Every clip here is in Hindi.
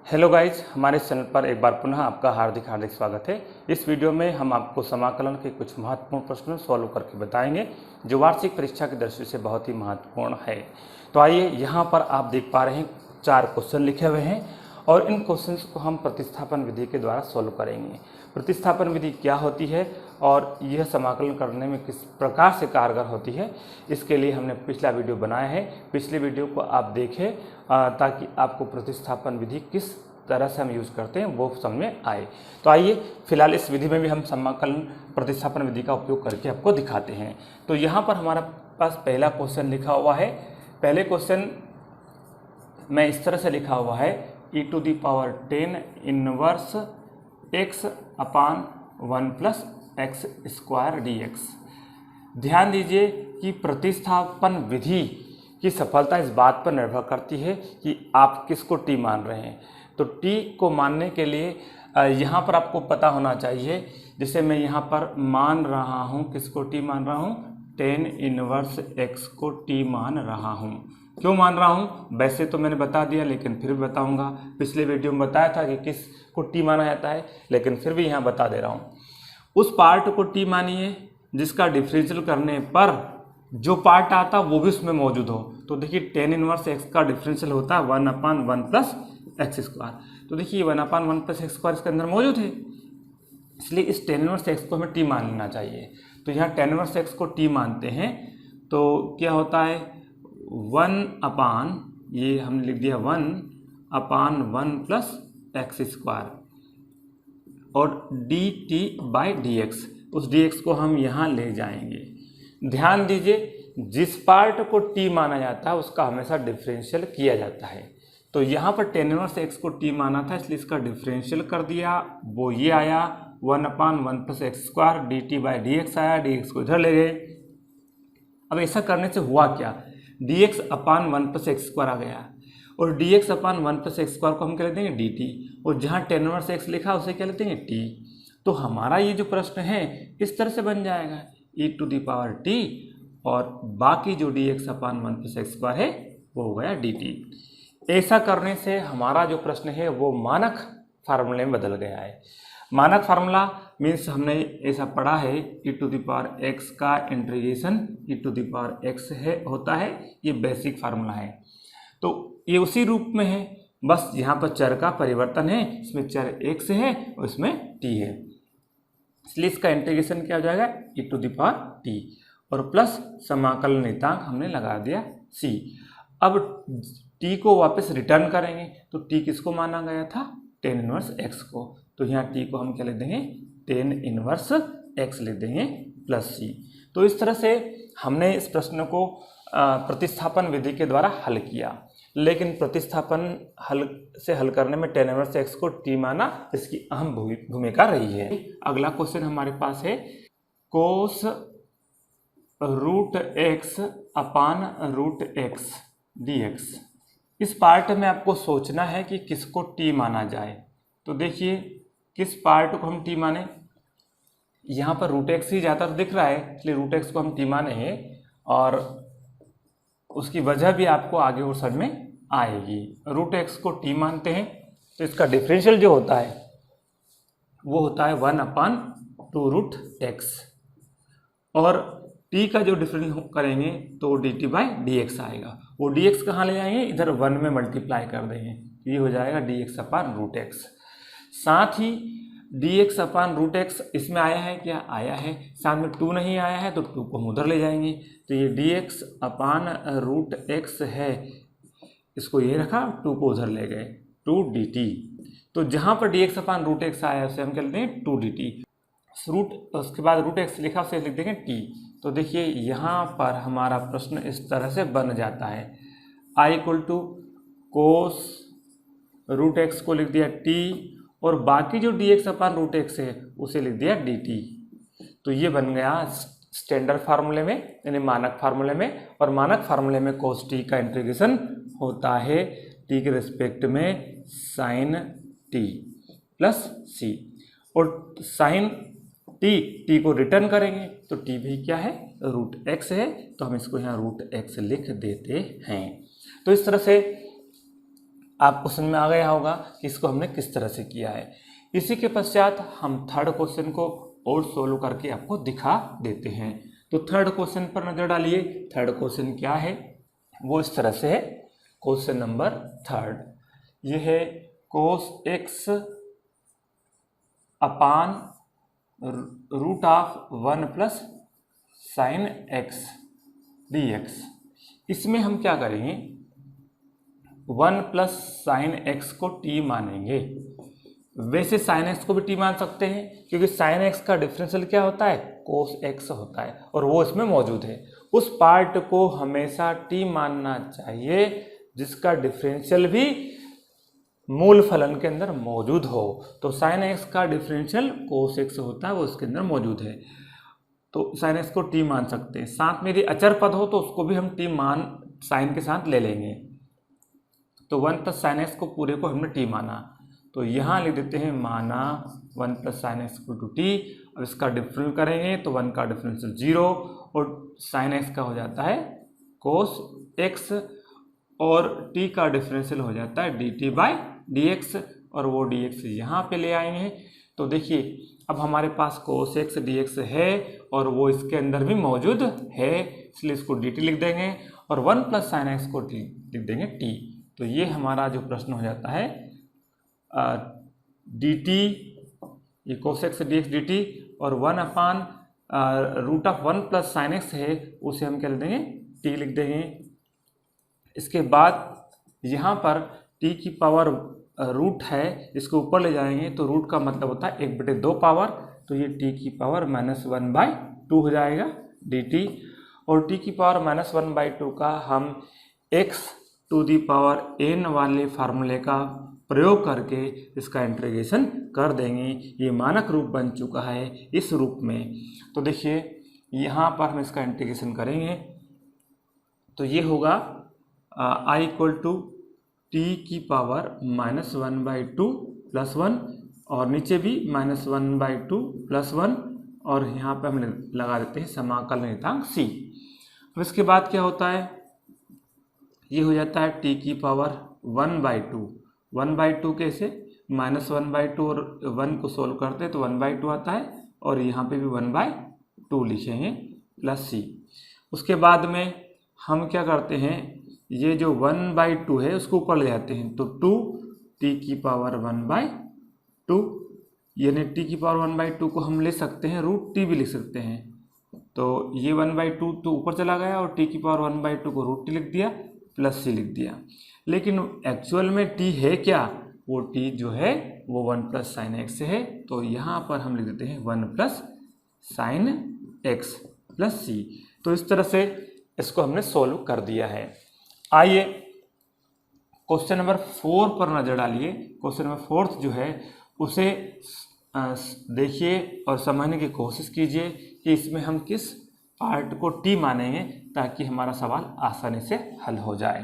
हेलो गाइज, हमारे चैनल पर एक बार पुनः आपका हार्दिक स्वागत है। इस वीडियो में हम आपको समाकलन के कुछ महत्वपूर्ण प्रश्न सॉल्व करके बताएंगे जो वार्षिक परीक्षा की दृष्टि से बहुत ही महत्वपूर्ण है। तो आइए, यहाँ पर आप देख पा रहे हैं 4 क्वेश्चन लिखे हुए हैं और इन क्वेश्चंस को हम प्रतिस्थापन विधि के द्वारा सॉल्व करेंगे। प्रतिस्थापन विधि क्या होती है और यह समाकलन करने में किस प्रकार से कारगर होती है, इसके लिए हमने पिछला वीडियो बनाया है। पिछले वीडियो को आप देखें ताकि आपको प्रतिस्थापन विधि किस तरह से हम यूज़ करते हैं वो समझ में आए। तो आइए, फिलहाल इस विधि में भी हम समाकलन प्रतिस्थापन विधि का उपयोग करके आपको दिखाते हैं। तो यहाँ पर हमारा पास पहला क्वेश्चन लिखा हुआ है। पहले क्वेश्चन में इस तरह से लिखा हुआ है e⁻10 इनवर्स x अपान 1 प्लस एक्स स्क्वायर dx। ध्यान दीजिए कि प्रतिस्थापन विधि की सफलता इस बात पर निर्भर करती है कि आप किसको t मान रहे हैं। तो t को मानने के लिए यहाँ पर आपको पता होना चाहिए, जैसे मैं यहाँ पर मान रहा हूँ, किसको t मान रहा हूँ, 10 इनवर्स x को t मान रहा हूँ। क्यों मान रहा हूँ, वैसे तो मैंने बता दिया लेकिन फिर भी बताऊँगा। पिछले वीडियो में बताया था कि किस को t माना जाता है, लेकिन फिर भी यहाँ बता दे रहा हूँ। उस पार्ट को t मानिए जिसका डिफरेंशियल करने पर जो पार्ट आता वो भी उसमें मौजूद हो। तो देखिए 10 इनवर्स x का डिफरेंशियल होता है 1/1 प्लस एक्स स्क्वायर। तो देखिए 1/1 प्लस एक्स स्क्वायर इसके अंदर मौजूद है, इसलिए इस 10 इनवर्स x को हमें t मान लेना चाहिए। तो यहाँ 10 इनवर्स x को t मानते हैं तो क्या होता है 1 ये हमने लिख दिया 1/1 प्लस एक्स स्क्वायर और dt/dx। उस dx को हम यहाँ ले जाएंगे। ध्यान दीजिए, जिस पार्ट को t माना जाता है उसका हमेशा डिफरेंशियल किया जाता है। तो यहाँ पर 10 इनवर्स x को t माना था, इसलिए इसका डिफरेंशियल कर दिया, वो ये आया 1/1 प्लस एक्स स्क्वायर dt/dx आया, dx को इधर ले गए। अब ऐसा करने से हुआ क्या, dx/1 प्लस एक्स स्क्वायर आ गया और dx/1 प्लस एक्स स्क्वायर को हम क्या लेते हैं dt, और जहाँ 10 इनवर्स x लिखा उसे क्या लेते हैं t। तो हमारा ये जो प्रश्न है इस तरह से बन जाएगा e⁻t और बाकी जो dx/1 प्लस एक्स स्क्वायर है वो हो गया dt। ऐसा करने से हमारा जो प्रश्न है वो मानक फार्मूले में बदल गया है। मानक फार्मूला मीन्स हमने ऐसा पढ़ा है e⁻x का इंटीग्रेशन e⁻x है होता है, ये बेसिक फार्मूला है। तो ये उसी रूप में है, बस यहाँ पर चर का परिवर्तन है, इसमें चर x है और इसमें t है, इसलिए इसका इंटीग्रेशन क्या हो जाएगा e⁻t और प्लस समाकलन नियतांक हमने लगा दिया c। अब t को वापस रिटर्न करेंगे तो t किसको माना गया था, 10 इनवर्स x को। तो यहाँ t को हम क्या लिख देंगे 10 इनवर्स x लिख देंगे प्लस c। तो इस तरह से हमने इस प्रश्न को प्रतिस्थापन विधि के द्वारा हल किया, लेकिन प्रतिस्थापन हल करने में 10 इनवर्स x को t माना इसकी अहम भूमिका रही है। अगला क्वेश्चन हमारे पास है कोस √x अपान √x dx। इस पार्ट में आपको सोचना है कि किसको t माना जाए। तो देखिए किस पार्ट को हम t माने, यहाँ पर √x ही ज़्यादातर दिख रहा है, इसलिए √x को हम t माने हैं और उसकी वजह भी आपको आगे और समझ में आएगी। √x को t मानते हैं तो इसका डिफरेंशियल जो होता है वो होता है 1/2√x और t का जो डिफरेंस करेंगे तो dt/dx आएगा। वो dx कहाँ ले जाएंगे, इधर 1 में मल्टीप्लाई कर देंगे, ये हो जाएगा dx/√x। साथ ही dx/√x इसमें आया है, क्या आया है, साथ में 2 नहीं आया है तो 2 को हम उधर ले जाएंगे। तो ये dx/√x है, इसको ये रखा, 2 को उधर ले गए, 2 dt। तो जहाँ पर dx/√x आया उसे हम क्या लेते हैं 2 dt, उसके बाद √x लिखा उसे लिख देंगे t। तो देखिए यहाँ पर हमारा प्रश्न इस तरह से बन जाता है I = कोस √x को लिख दिया t और बाकी जो dx/√x है उसे लिख दिया dt। तो ये बन गया स्टैंडर्ड फार्मूले में यानी मानक फार्मूले में, और मानक फार्मूले में कोस t का इंटीग्रेशन होता है t के रिस्पेक्ट में साइन t प्लस c, और साइन t को रिटर्न करेंगे तो t भी क्या है √x है, तो हम इसको यहाँ √x लिख देते हैं। तो इस तरह से आपको समझ में आ गया होगा कि इसको हमने किस तरह से किया है। इसी के पश्चात हम थर्ड क्वेश्चन को और सोल्व करके आपको दिखा देते हैं। तो थर्ड क्वेश्चन पर नजर डालिए। थर्ड क्वेश्चन क्या है, वो इस तरह से है। क्वेश्चन नंबर थर्ड ये है cos x upon root of 1 plus sine x dx। इसमें हम क्या करेंगे, 1 प्लस साइन x को t मानेंगे। वैसे साइन x को भी t मान सकते हैं क्योंकि साइन x का डिफरेंशियल क्या होता है, cos x होता है और वो इसमें मौजूद है। उस पार्ट को हमेशा t मानना चाहिए जिसका डिफरेंशियल भी मूल फलन के अंदर मौजूद हो। तो साइन x का डिफरेंशियल cos x होता है, वो इसके अंदर मौजूद है, तो साइन x को t मान सकते हैं। साथ में यदि अचर पद हो तो उसको भी हम t मान साइन के साथ ले लेंगे। तो 1 प्लस साइन x को पूरे को हमने t माना, तो यहाँ लिख देते हैं माना 1 plus sine x equal to t. अब इसका डिफरेंशियल करेंगे तो 1 का डिफरेंशियल 0 और साइन एक्स का हो जाता है कोस एक्स और t का डिफरेंशियल हो जाता है dt बाई dx और वो dx यहाँ पे ले आएंगे। तो देखिए अब हमारे पास कोस एक्स dx है और वो इसके अंदर भी मौजूद है, इसलिए इसको dt लिख देंगे और 1 प्लस साइन एक्स को लिख देंगे t। तो ये हमारा जो प्रश्न हो जाता है dt ये कोस एक्स dx dt और 1 upon root of 1 plus sine x है, उसे हम क्या लिख देंगे t लिख देंगे। इसके बाद यहाँ पर t की पावर रूट है, इसको ऊपर ले जाएंगे तो रूट का मतलब होता है 1/2 पावर, तो ये t की पावर -1/2 हो जाएगा dt। और t की पावर -1/2 का हम x to the power n वाले फार्मूले का प्रयोग करके इसका इंटीग्रेशन कर देंगे। ये मानक रूप बन चुका है इस रूप में। तो देखिए यहाँ पर हम इसका इंटीग्रेशन करेंगे तो ये होगा i इक्वल टू टी की पावर -1/2 प्लस 1 और नीचे भी -1/2 प्लस 1 और यहाँ पर हम लगा देते हैं समाकल नियतांक c। अब इसके बाद क्या होता है, ये हो जाता है t की पावर 1/2 कैसे, -1/2 और 1 को सोल्व करते हैं तो 1/2 आता है और यहाँ पे भी 1/2 लिखेंगे प्लस c। उसके बाद में हम क्या करते हैं, ये जो 1/2 है उसको ऊपर ले जाते हैं तो 2t की पावर 1/2, यानी t की पावर 1/2 को हम ले सकते हैं रूट t भी लिख सकते हैं। तो ये 1/2 तो ऊपर चला गया और t की पावर 1/2 को रूट t लिख दिया प्लस c लिख दिया। लेकिन एक्चुअल में t है क्या, वो t जो है वो 1 प्लस साइन एक्स है, तो यहाँ पर हम लिख देते हैं 1 plus sine x plus c। तो इस तरह से इसको हमने सोल्व कर दिया है। आइए क्वेश्चन नंबर 4 पर नजर डालिए। क्वेश्चन नंबर 4 जो है उसे देखिए और समझने की कोशिश कीजिए कि इसमें हम किस पार्ट को t मानेंगे ताकि हमारा सवाल आसानी से हल हो जाए।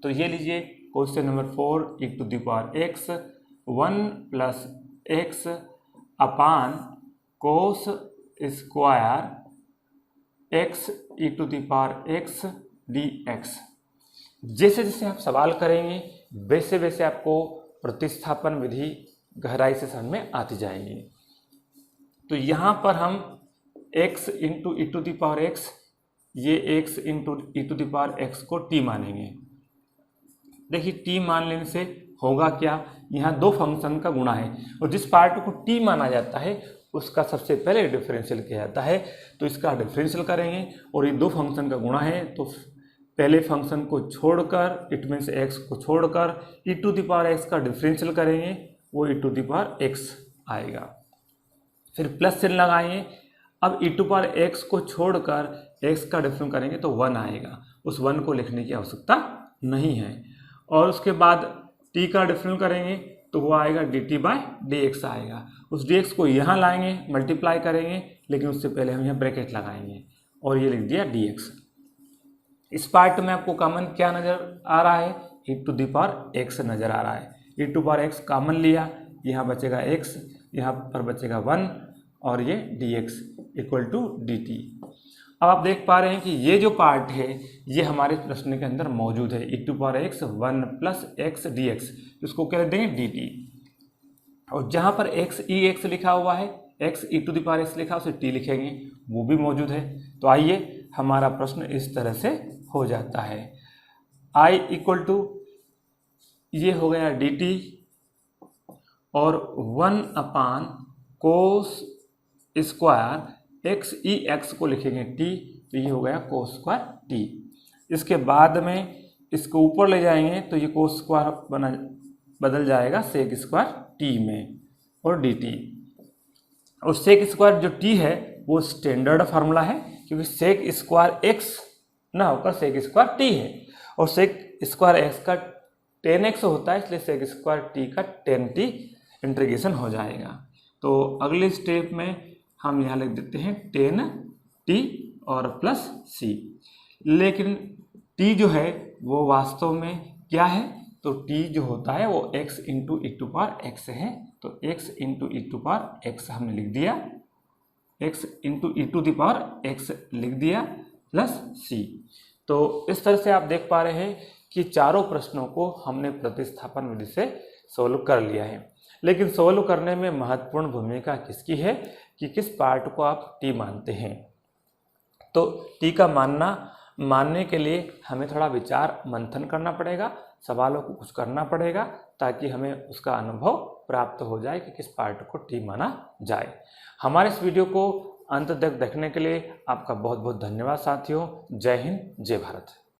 तो ये लीजिए question number 4 e to the power x 1 plus x upon cos square x e to the power x dx। जैसे जैसे आप सवाल करेंगे वैसे वैसे आपको प्रतिस्थापन विधि गहराई से समझ में आती जाएगी। तो यहाँ पर हम x into e to the power x, ये x into e to the power x को t मानेंगे। देखिए t मान लेने से होगा क्या, यहाँ दो फंक्शन का गुणा है और जिस पार्ट को t माना जाता है उसका सबसे पहले डिफरेंशियल किया जाता है, तो इसका डिफरेंशियल करेंगे और ये दो फंक्शन का गुणा है तो पहले फंक्शन को छोड़कर इट मीन्स x को छोड़कर ई टू द पावर x का डिफरेंशियल करेंगे, वो ई टू द पावर x आएगा। फिर प्लस चिन्ह लगाएंगे, अब ई टू पावर x को छोड़कर x का डिफरेंशियल करेंगे तो 1 आएगा, उस 1 को लिखने की आवश्यकता नहीं है। और उसके बाद t का डिफरेंशियल करेंगे तो वो आएगा dt बाय dx आएगा, उस dx को यहाँ लाएंगे मल्टीप्लाई करेंगे, लेकिन उससे पहले हम यहाँ ब्रैकेट लगाएंगे और ये लिख दिया dx। इस पार्ट में आपको कॉमन क्या नज़र आ रहा है, ई टू द पावर x नज़र आ रहा है। ई टू पावर x कॉमन लिया, यहाँ बचेगा x, यहाँ पर बचेगा 1 और ये dx इक्वल टू dt। अब आप देख पा रहे हैं कि ये जो पार्ट है ये हमारे प्रश्न के अंदर मौजूद है, e to power x 1 plus x d x, इसको कह देंगे dt। और जहाँ पर x e x लिखा हुआ है, x e to the power x लिखा उसे t लिखेंगे, वो भी मौजूद है। तो आइए हमारा प्रश्न इस तरह से हो जाता है, I इक्वल टू ये हो गया dt और 1 अपान कोस स्क्वायर एक्स ई एक्स को लिखेंगे t, तो ये हो गया कोस स्क्वायर t। इसके बाद में इसको ऊपर ले जाएंगे तो ये कोस स्क्वायर बदल जाएगा सेक स्क्वायर t में और dt। और सेक स्क्वायर जो t है वो स्टैंडर्ड फार्मूला है, क्योंकि सेक स्क्वायर x ना होकर सेक स्क्वायर t है, और सेक स्क्वायर x का 10x होता है, इसलिए सेक स्क्वायर t का 10t इंटीग्रेशन हो जाएगा। तो अगले स्टेप में हम यहाँ लिख देते हैं 10t और प्लस c, लेकिन t जो है वो वास्तव में क्या है, तो t जो होता है वो x into e to power x है, तो x into e to power x हमने लिख दिया, x into e to the power x लिख दिया प्लस c। तो इस तरह से आप देख पा रहे हैं कि चारों प्रश्नों को हमने प्रतिस्थापन विधि से सोल्व कर लिया है। लेकिन सोल्व करने में महत्वपूर्ण भूमिका किसकी है कि किस पार्ट को आप t मानते हैं। तो t का मानने के लिए हमें थोड़ा विचार मंथन करना पड़ेगा, सवालों को कुछ करना पड़ेगा, ताकि हमें उसका अनुभव प्राप्त हो जाए कि किस पार्ट को t माना जाए। हमारे इस वीडियो को अंत तक देखने के लिए आपका बहुत बहुत धन्यवाद साथियों। जय हिंद, जय भारत।